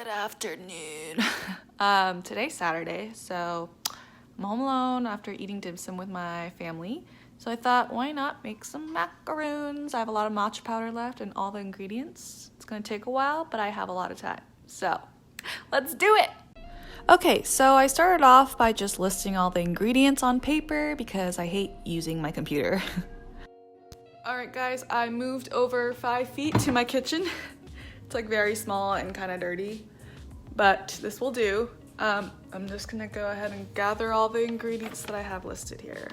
Good afternoon. Today's Saturday, so I'm home alone after eating dim sum with my family. So I thought, why not make some macarons? I have a lot of matcha powder left and all the ingredients. It's gonna take a while, but I have a lot of time. So let's do it. Okay, so I started off by just listing all the ingredients on paper because I hate using my computer. All right, guys, I moved over 5 feet to my kitchen. It's like very small and kind of dirty, but this will do. I'm just gonna go ahead and gather all the ingredients that I have listed here.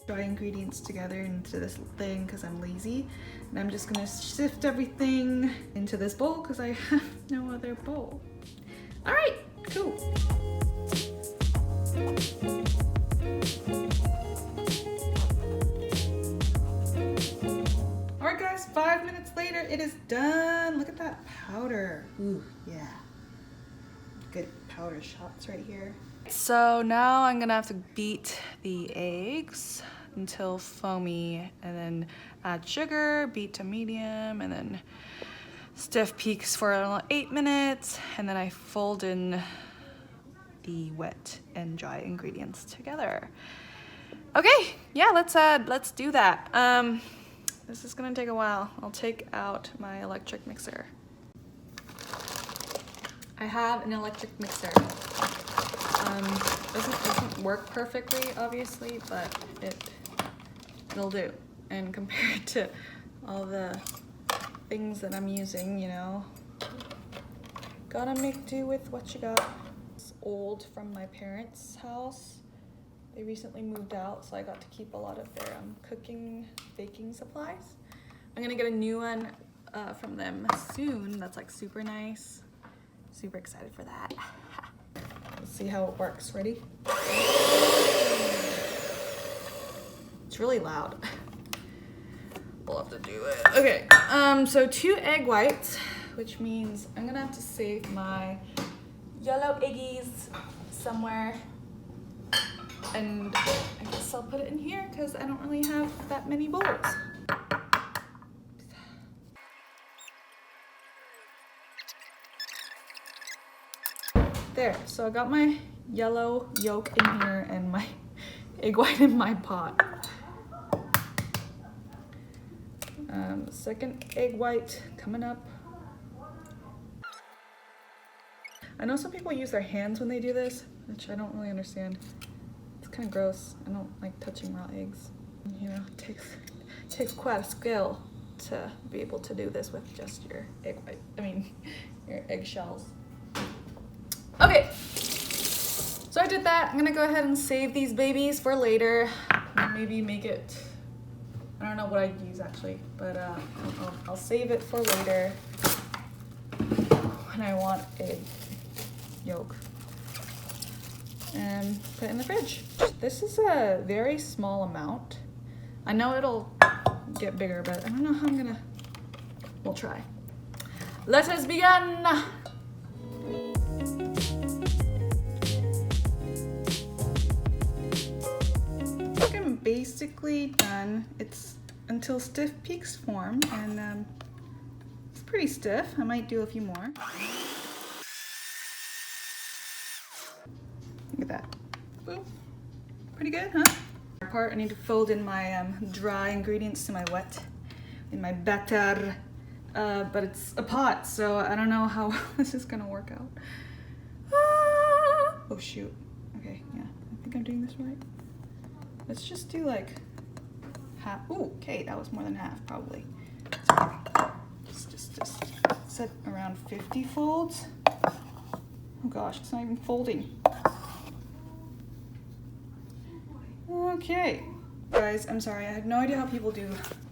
Dry ingredients together into this thing because I'm lazy, and I'm just gonna sift everything into this bowl because I have no other bowl. All right, cool. Alright guys, 5 minutes later, it is done. Look at that powder. Ooh, yeah. Good powder shots right here. So now I'm gonna have to beat the eggs until foamy, and then add sugar, beat to medium, and then stiff peaks for 8 minutes, and then I fold in the wet and dry ingredients together. Okay, yeah, let's do that. This is gonna take a while. I'll take out my electric mixer. I have an electric mixer. Doesn't work perfectly, obviously, but it'll do. And compared to all the things that I'm using, you know, gotta make do with what you got. It's old from my parents' house. They recently moved out, so I got to keep a lot of their cooking, baking supplies. I'm gonna get a new one from them soon. That's like super nice. Super excited for that. Let's see how it works. Ready? It's really loud. We'll have to do it. Okay, so 2 egg whites, which means I'm gonna have to save my yellow eggies somewhere. And I guess I'll put it in here because I don't really have that many bowls. There, so I got my yellow yolk in here and my egg white in my pot. Second egg white coming up. I know some people use their hands when they do this, which I don't really understand. It's kind of gross. I don't like touching raw eggs. You know, it takes quite a skill to be able to do this with just your egg white. I mean, your eggshells. Okay, so I did that. I'm gonna go ahead and save these babies for later. Maybe make it, I don't know what I'd use actually, but I'll save it for later when I want egg yolk. And put it in the fridge. This is a very small amount. I know it'll get bigger, but I don't know how we'll try. Let us begin. I think I'm basically done. It's until stiff peaks form, and it's pretty stiff. I might do a few more. Look at that. Ooh, pretty good, huh? Part, I need to fold in my dry ingredients to my wet in my batter, but it's a pot, so I don't know how this is gonna work out. Ah! Oh shoot. Okay, yeah, I think I'm doing this right. Let's just do like half. Ooh, okay, that was more than half probably. Just set around 50 folds. Oh gosh, it's not even folding. Okay, guys, I'm sorry. I had no idea how people do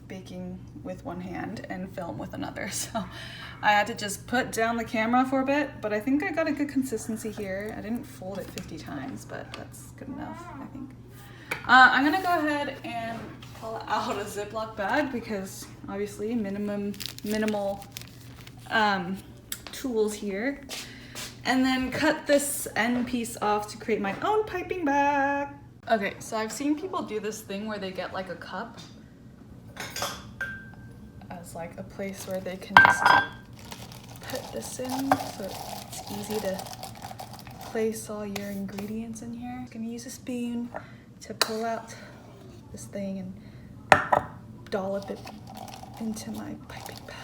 baking with one hand and film with another, so I had to just put down the camera for a bit, but I think I got a good consistency here. I didn't fold it 50 times, but that's good enough, I think. I'm gonna go ahead and pull out a Ziploc bag because obviously minimal tools here. and then cut this end piece off to create my own piping bag. Okay, so I've seen people do this thing where they get like a cup as like a place where they can just put this in, so it's easy to place all your ingredients in here. I'm gonna use a spoon to pull out this thing and dollop it into my piping bag.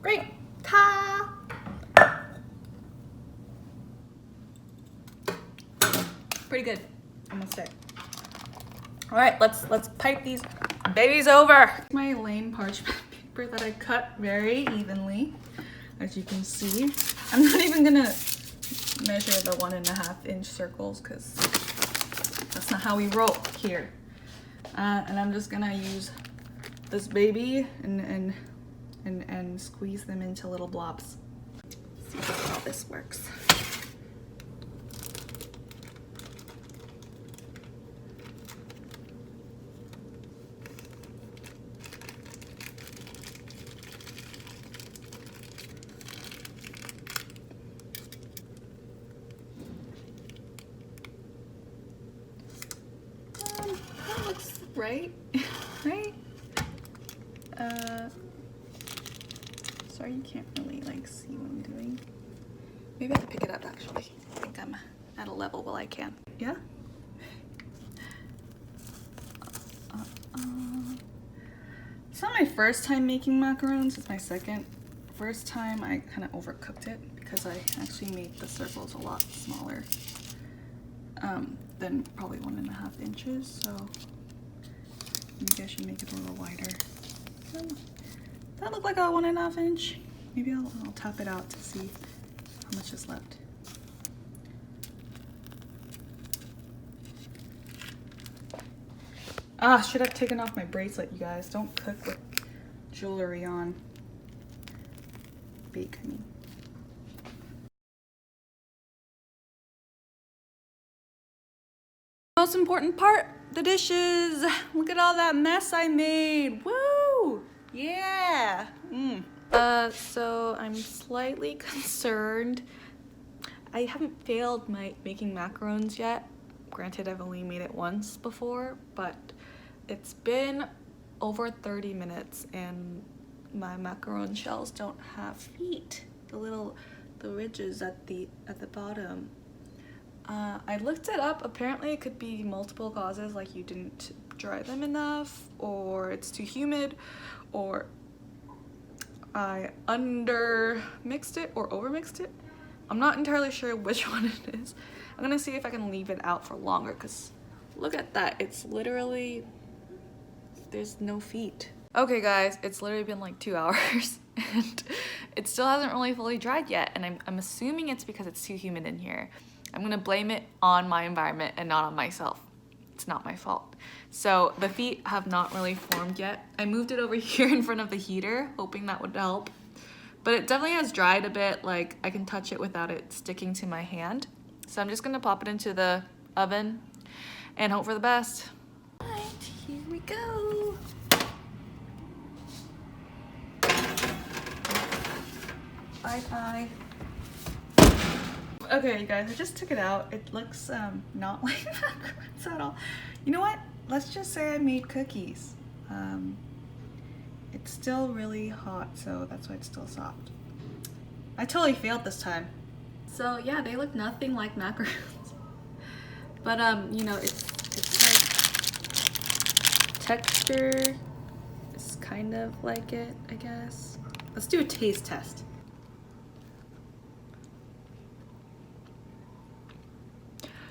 Great. Ta! Pretty good, I must say. All right, let's pipe these babies over. My lame parchment paper that I cut very evenly, as you can see. I'm not even gonna measure the 1.5 inch circles because that's not how we roll here. And I'm just gonna use this baby and squeeze them into little blobs. Let's see how this works. That looks right, right? Sorry, you can't really like see what I'm doing. Maybe I can pick it up actually. I think I'm at a level where I can. Yeah? It's not my first time making macarons, it's my second. First time I kind of overcooked it because I actually made the circles a lot smaller than probably 1.5 inches, so maybe I should make it a little wider. That looked like a 1.5 inch. Maybe I'll top it out to see how much is left. Ah, should have taken off my bracelet, you guys. Don't cook with jewelry on. Bake, I mean. Most important part, the dishes. Look at all that mess I made. Woo! Yeah. So I'm slightly concerned. I haven't failed making macarons yet. Granted, I've only made it once before, but it's been over 30 minutes and my macaron shells don't have feet. The ridges at the bottom. I looked it up. Apparently it could be multiple causes, like you didn't dry them enough, or it's too humid, or I under-mixed it or over-mixed it. I'm not entirely sure which one it is. I'm gonna see if I can leave it out for longer, because look at that. It's literally, there's no feet. Okay guys, it's literally been like 2 hours and it still hasn't really fully dried yet, and I'm assuming it's because it's too humid in here. I'm gonna blame it on my environment and not on myself. It's not my fault. So the feet have not really formed yet. I moved it over here in front of the heater, hoping that would help. But it definitely has dried a bit, like I can touch it without it sticking to my hand. So I'm just gonna pop it into the oven and hope for the best. All right, here we go. Bye. Okay, you guys, I just took it out. It looks not like macarons at all. You know what? Let's just say I made cookies. It's still really hot, so that's why it's still soft. I totally failed this time. So yeah, they look nothing like macarons. But you know, it's like texture is kind of like it, I guess. Let's do a taste test.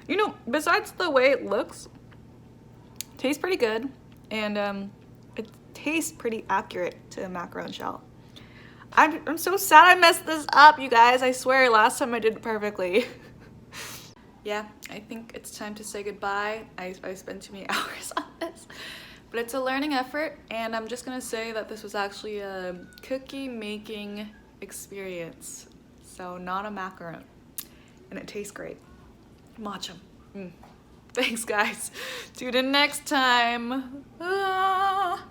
You know, besides the way it looks, it tastes pretty good, and it tastes pretty accurate to a macaron shell. I'm so sad I messed this up, you guys. I swear, last time I did it perfectly. Yeah, I think it's time to say goodbye. I spent too many hours on this, but it's a learning effort, and I'm just gonna say that this was actually a cookie making experience, so not a macaron, and it tastes great. Matcha. Thanks, guys. Tune in next time. Ah.